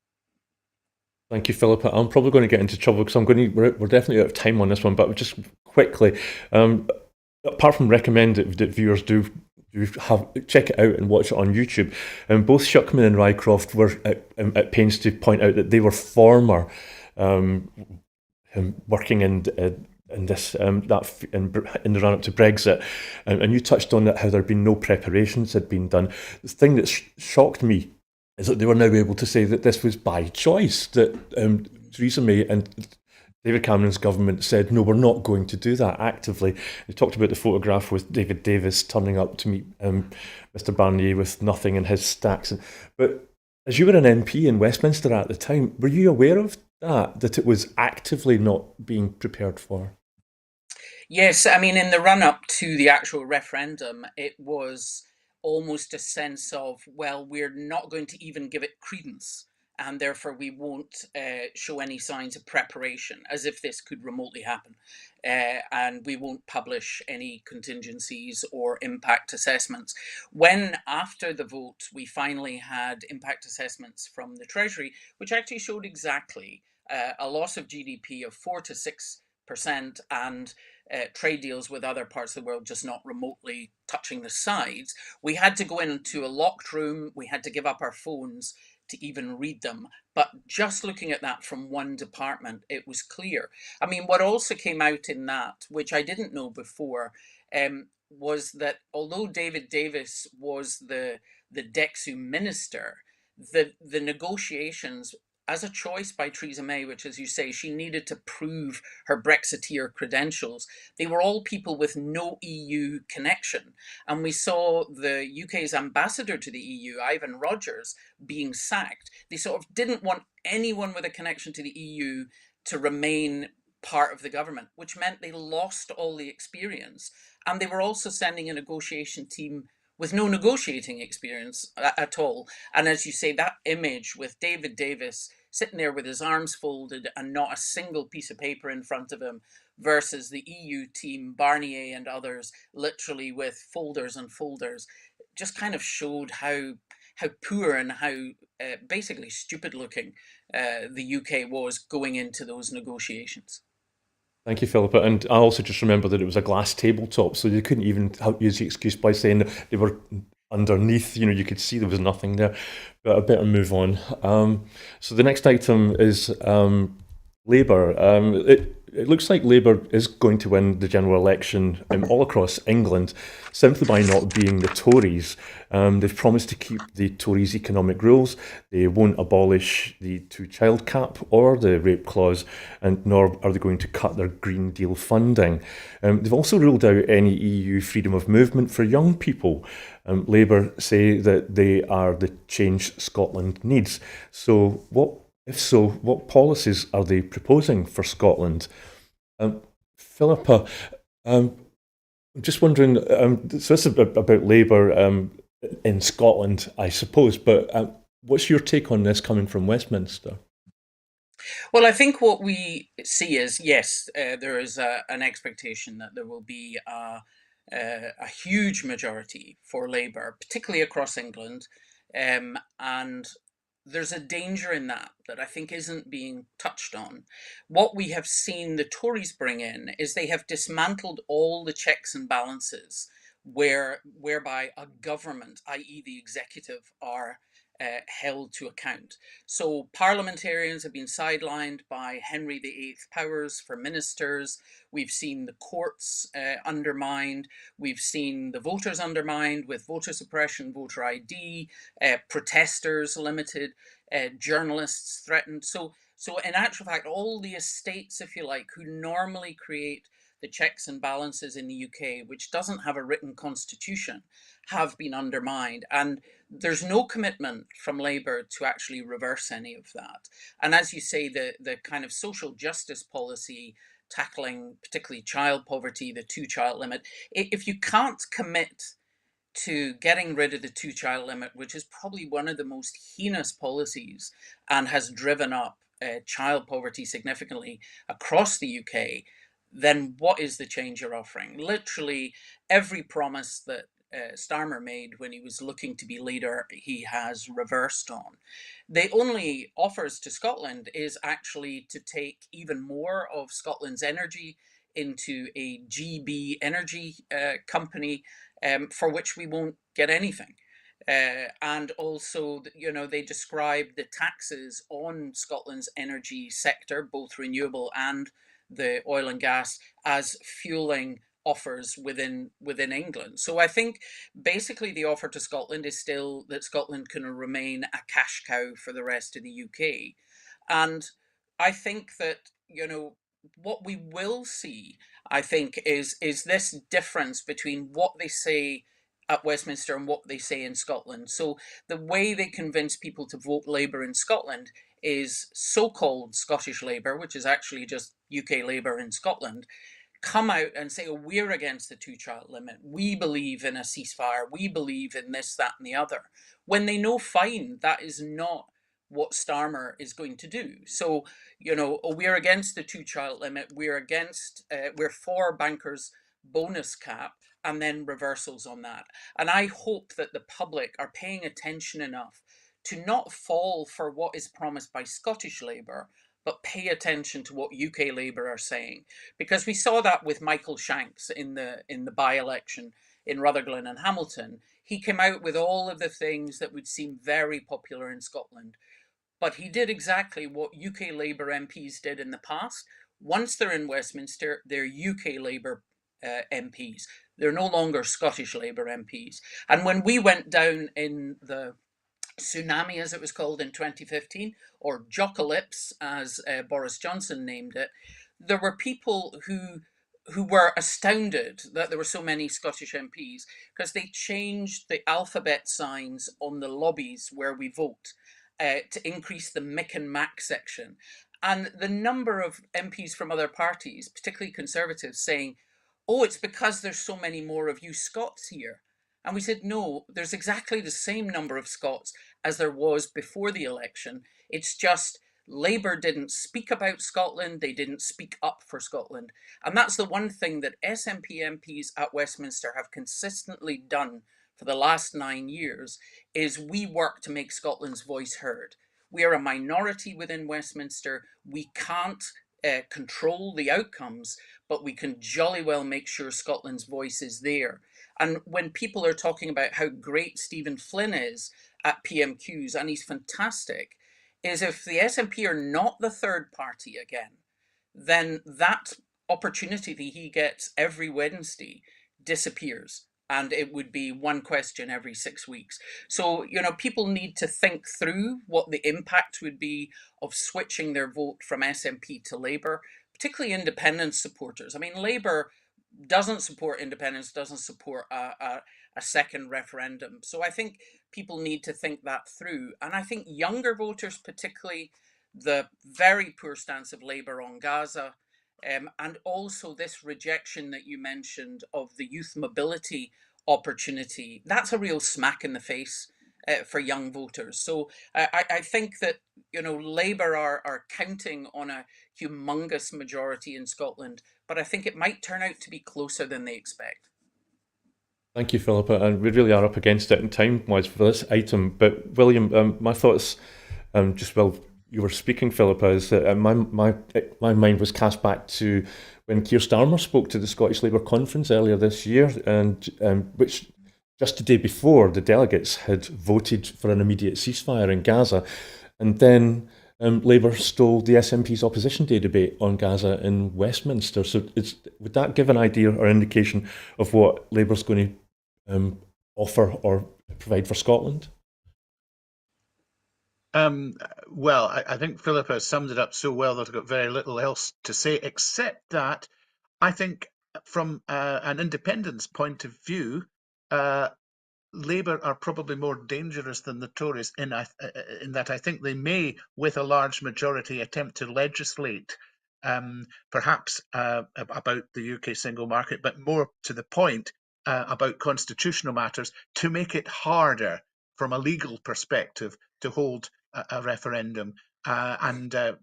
A: Thank you, Philippa. I'm probably going to get into trouble because we're definitely out of time on this one, but just quickly, apart from recommend that viewers do check it out and watch it on YouTube, both Shuckman and Rycroft were at pains to point out that they were former working in this in the run up to Brexit, and you touched on that, how there had been no preparations had been done. The thing that shocked me is that they were now able to say that this was by choice, that Theresa May and David Cameron's government said, no, we're not going to do that actively. They talked about the photograph with David Davis turning up to meet Mr Barnier with nothing in his stacks. But as you were an MP in Westminster at the time, were you aware of that it was actively not being prepared for?
B: Yes, I mean, in the run-up to the actual referendum, it was almost a sense of, well, we're not going to even give it credence. and therefore we won't show any signs of preparation, as if this could remotely happen. And we won't publish any contingencies or impact assessments. When, after the vote, we finally had impact assessments from the Treasury, which actually showed exactly a loss of GDP of 4 to 6%, and trade deals with other parts of the world just not remotely touching the sides, we had to go into a locked room. We had to give up our phones to even read them. But just looking at that from one department, it was clear. I mean, what also came out in that, which I didn't know before, was that although David Davis was the DEXU minister, the negotiations, as a choice by Theresa May, which, as you say, she needed to prove her Brexiteer credentials, they were all people with no EU connection. And we saw the UK's ambassador to the EU, Ivan Rogers, being sacked. They sort of didn't want anyone with a connection to the EU to remain part of the government, which meant they lost all the experience. And they were also sending a negotiation team with no negotiating experience at all. And as you say, that image with David Davis sitting there with his arms folded and not a single piece of paper in front of him, versus the EU team, Barnier and others, literally with folders and folders, just kind of showed how poor and how basically stupid looking the UK was going into those negotiations.
A: Thank you, Philippa. And I also just remember that it was a glass tabletop, so you couldn't even use the excuse by saying that they were underneath. You know, you could see there was nothing there. But I better move on. So the next item is Labour. It looks like Labour is going to win the general election all across England simply by not being the Tories. They've promised to keep the Tories' economic rules. They won't abolish the two-child cap or the rape clause, and nor are they going to cut their Green Deal funding. They've also ruled out any EU freedom of movement for young people. Labour say that they are the change Scotland needs. So if so, what policies are they proposing for Scotland? Philippa, I'm just wondering, so this is about Labour in Scotland, I suppose, but what's your take on this coming from Westminster?
B: Well, I think what we see is, yes, there is an expectation that there will be a huge majority for Labour, particularly across England. And there's a danger in that I think isn't being touched on. What we have seen the Tories bring in is they have dismantled all the checks and balances whereby a government, i.e. the executive, are held to account. So parliamentarians have been sidelined by Henry VIII powers for ministers. We've seen the courts undermined. We've seen the voters undermined with voter suppression, voter ID, protesters limited, journalists threatened. So in actual fact, all the estates, if you like, who normally create the checks and balances in the UK, which doesn't have a written constitution, have been undermined. And there's no commitment from Labour to actually reverse any of that. And as you say, the kind of social justice policy tackling particularly child poverty, the two-child limit, if you can't commit to getting rid of the two-child limit, which is probably one of the most heinous policies and has driven up child poverty significantly across the UK, then what is the change you're offering? Literally every promise that Starmer made when he was looking to be leader, he has reversed on. The only offers to Scotland is actually to take even more of Scotland's energy into a GB energy company, for which we won't get anything. And also, you know, they describe the taxes on Scotland's energy sector, both renewable and the oil and gas, as fueling offers within England. So I think basically the offer to Scotland is still that Scotland can remain a cash cow for the rest of the UK. And I think that, you know, what we will see, I think, is this difference between what they say at Westminster and what they say in Scotland. So the way they convince people to vote Labour in Scotland is so-called Scottish Labour, which is actually just UK Labour in Scotland, come out and say, oh, we're against the two-child limit. We believe in a ceasefire. We believe in this, that, and the other. When they know fine, that is not what Starmer is going to do. So, we're against the 2-child limit. We're for bankers' bonus cap and then reversals on that. And I hope that the public are paying attention enough to not fall for what is promised by Scottish Labour, but pay attention to what UK Labour are saying, because we saw that with Michael Shanks in the by-election in Rutherglen and Hamilton. He came out with all of the things that would seem very popular in Scotland, but he did exactly what UK Labour MPs did in the past. Once they're in Westminster, they're UK Labour MPs. They're no longer Scottish Labour MPs. And when we went down in the tsunami, as it was called in 2015, or Jocalypse, as Boris Johnson named it, there were people who were astounded that there were so many Scottish MPs, because they changed the alphabet signs on the lobbies where we vote to increase the Mick and Mac section. And the number of MPs from other parties, particularly Conservatives, saying, oh, it's because there's so many more of you Scots here. And we said, no, there's exactly the same number of Scots as there was before the election. It's just Labour didn't speak about Scotland, they didn't speak up for Scotland. And that's the one thing that SNP MPs at Westminster have consistently done for the last 9 years, is we work to make Scotland's voice heard. We are a minority within Westminster. We can't control the outcomes, but we can jolly well make sure Scotland's voice is there. And when people are talking about how great Stephen Flynn is at PMQs, and he's fantastic, is if the SNP are not the third party again, then that opportunity that he gets every Wednesday disappears. And it would be one question every 6 weeks. So, people need to think through what the impact would be of switching their vote from SNP to Labour, particularly independence supporters. I mean, Labour doesn't support independence, doesn't support a second referendum. So I think people need to think that through. And I think younger voters, particularly the very poor stance of Labour on Gaza, and also this rejection that you mentioned of the youth mobility opportunity, that's a real smack in the face for young voters. So I think that, Labour are counting on a humongous majority in Scotland, but I think it might turn out to be closer than they expect.
A: Thank you, Philippa, and we really are up against it in time-wise for this item. But William, my thoughts, just while you were speaking, Philippa, is that my mind was cast back to when Keir Starmer spoke to the Scottish Labour Conference earlier this year, and which just the day before the delegates had voted for an immediate ceasefire in Gaza, and then Labour stole the SNP's Opposition Day debate on Gaza in Westminster. So would that give an idea or indication of what Labour's going to offer or provide for Scotland?
C: Well, I think Philippa has summed it up so well that I've got very little else to say, except that I think from an independence point of view, Labour are probably more dangerous than the Tories in that I think they may, with a large majority, attempt to legislate perhaps about the UK single market, but more to the point about constitutional matters, to make it harder from a legal perspective to hold a referendum and to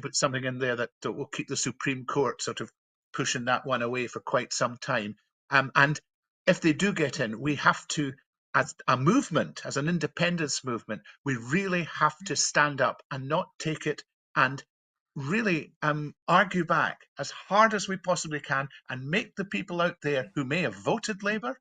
C: put something in there that will keep the Supreme Court sort of pushing that one away for quite some time. And if they do get in, we have to, as a movement, as an independence movement, we really have to stand up and not take it, and really argue back as hard as we possibly can and make the people out there who may have voted Labour,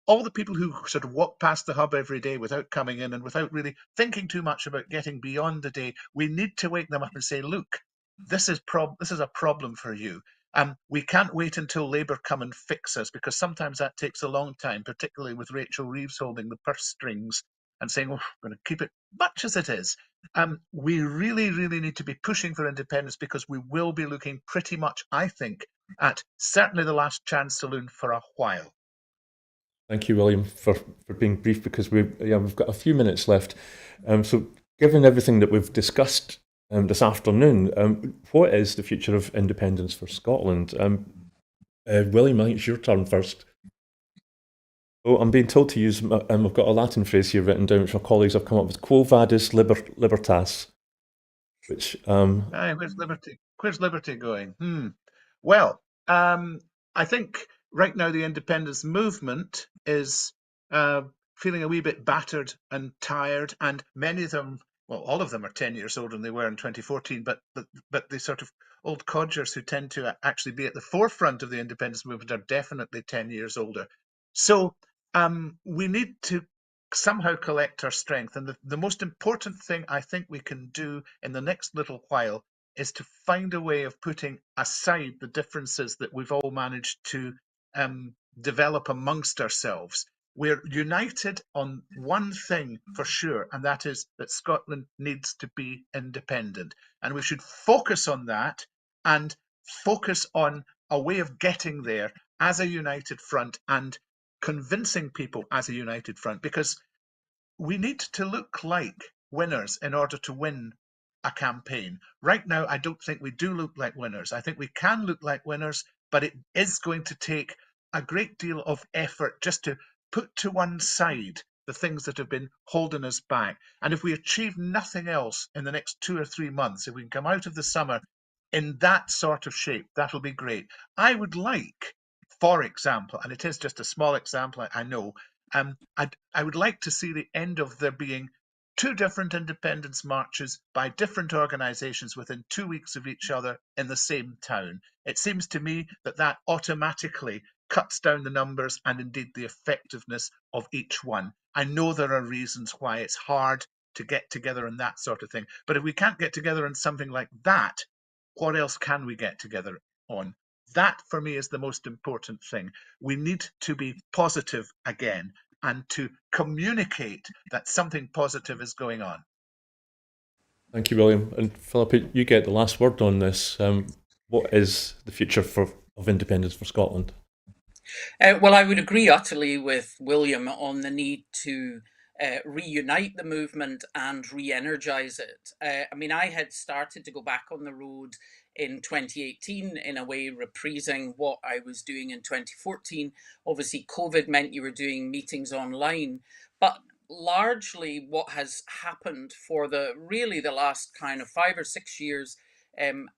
C: all the people who sort of walk past the hub every day without coming in and without really thinking too much about getting beyond the day, we need to wake them up and say, look, this is a problem for you. We can't wait until Labour come and fix us, because sometimes that takes a long time, particularly with Rachel Reeves holding the purse strings and saying, well, we're going to keep it much as it is. We really, really need to be pushing for independence, because we will be looking pretty much, I think, at certainly the last chance saloon for a while.
A: Thank you, William, for being brief, because we've got a few minutes left. So given everything that we've discussed this afternoon, what is the future of independence for Scotland? William, I think it's your turn first. Oh, I'm being told to use, I've got a Latin phrase here written down, which our colleagues have come up with, quo vadis libertas, which,
C: Aye, where's liberty? Where's liberty going? Well, I think right now the independence movement is feeling a wee bit battered and tired, and many of them, well, all of them are 10 years older than they were in 2014, but the sort of old codgers who tend to actually be at the forefront of the independence movement are definitely 10 years older. So we need to somehow collect our strength. And the most important thing I think we can do in the next little while is to find a way of putting aside the differences that we've all managed to develop amongst ourselves. We're united on one thing for sure, and that is that Scotland needs to be independent. And we should focus on that and focus on a way of getting there as a united front and convincing people as a united front, because we need to look like winners in order to win a campaign. Right now, I don't think we do look like winners. I think we can look like winners, but it is going to take a great deal of effort just to put to one side the things that have been holding us back. And if we achieve nothing else in the next 2 or 3 months, if we can come out of the summer in that sort of shape, that'll be great. I would like, for example, and it is just a small example, I know, I would like to see the end of there being 2 different independence marches by different organisations within 2 weeks of each other in the same town. It seems to me that that automatically cuts down the numbers and indeed the effectiveness of each one. I know there are reasons why it's hard to get together and that sort of thing, but if we can't get together on something like that, what else can we get together on? That for me is the most important thing. We need to be positive again and to communicate that something positive is going on.
A: thank you, William. And Philippa, you get the last word on this. What is the future of independence for Scotland?
B: Well, I would agree utterly with William on the need to reunite the movement and re-energize it. I mean, I had started to go back on the road in 2018, in a way reprising what I was doing in 2014. Obviously, COVID meant you were doing meetings online, but largely what has happened for the last kind of 5 or 6 years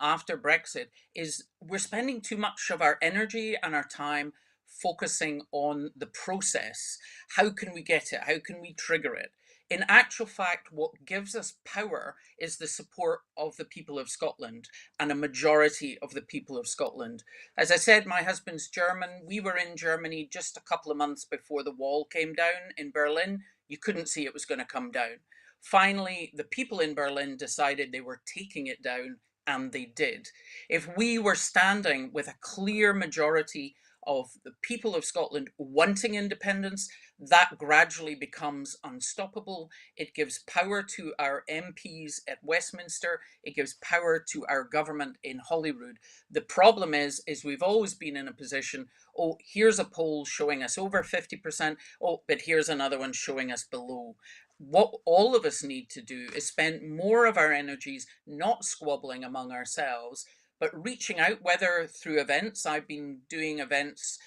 B: after Brexit is we're spending too much of our energy and our time focusing on the process. How can we get it? How can we trigger it? In actual fact, what gives us power is the support of the people of Scotland and a majority of the people of Scotland. As I said, my husband's German. We were in Germany just a couple of months before the wall came down in Berlin. You couldn't see it was going to come down. Finally, the people in Berlin decided they were taking it down, and they did. If we were standing with a clear majority of the people of Scotland wanting independence, that gradually becomes unstoppable. It gives power to our MPs at Westminster. It gives power to our government in Holyrood. The problem is we've always been in a position, oh, here's a poll showing us over 50%, oh, but here's another one showing us below. What all of us need to do is spend more of our energies not squabbling among ourselves, but reaching out, whether through events. I've been doing events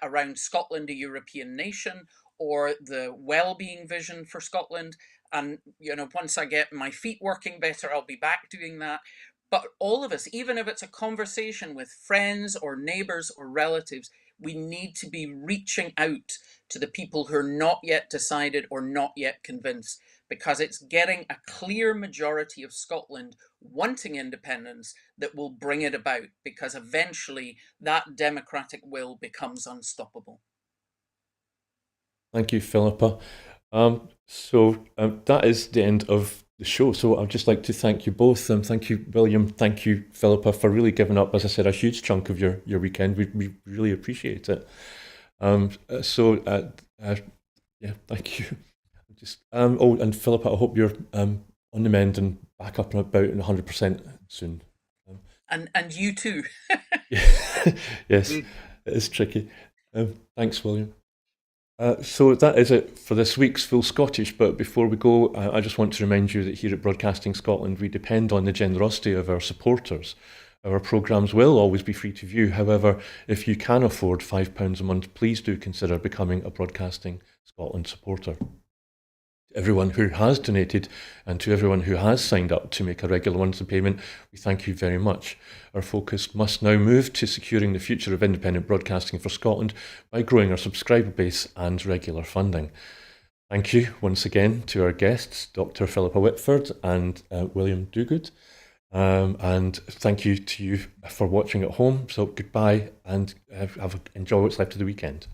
B: around Scotland, a European nation, or the well-being vision for Scotland. And, once I get my feet working better, I'll be back doing that. But all of us, even if it's a conversation with friends or neighbours or relatives, we need to be reaching out to the people who are not yet decided or not yet convinced, because it's getting a clear majority of Scotland wanting independence that will bring it about, because eventually that democratic will becomes unstoppable.
A: Thank you, Philippa. That is the end of the show. So I'd just like to thank you both. Thank you, William. Thank you, Philippa, for really giving up, as I said, a huge chunk of your weekend. We really appreciate it. Yeah, thank you. And Philippa, I hope you're on the mend and back up and about and 100% soon.
B: And you too.
A: Yes, it is tricky. Thanks, William. So that is it for this week's Full Scottish, but before we go, I just want to remind you that here at Broadcasting Scotland we depend on the generosity of our supporters. Our programmes will always be free to view. However, if you can afford £5 a month, please do consider becoming a Broadcasting Scotland supporter. To everyone who has donated and to everyone who has signed up to make a regular monthly payment, we thank you very much. Our focus must now move to securing the future of independent broadcasting for Scotland by growing our subscriber base and regular funding. Thank you once again to our guests, Dr. Philippa Whitford and William Duguid. And thank you to you for watching at home. So goodbye and enjoy what's left of the weekend.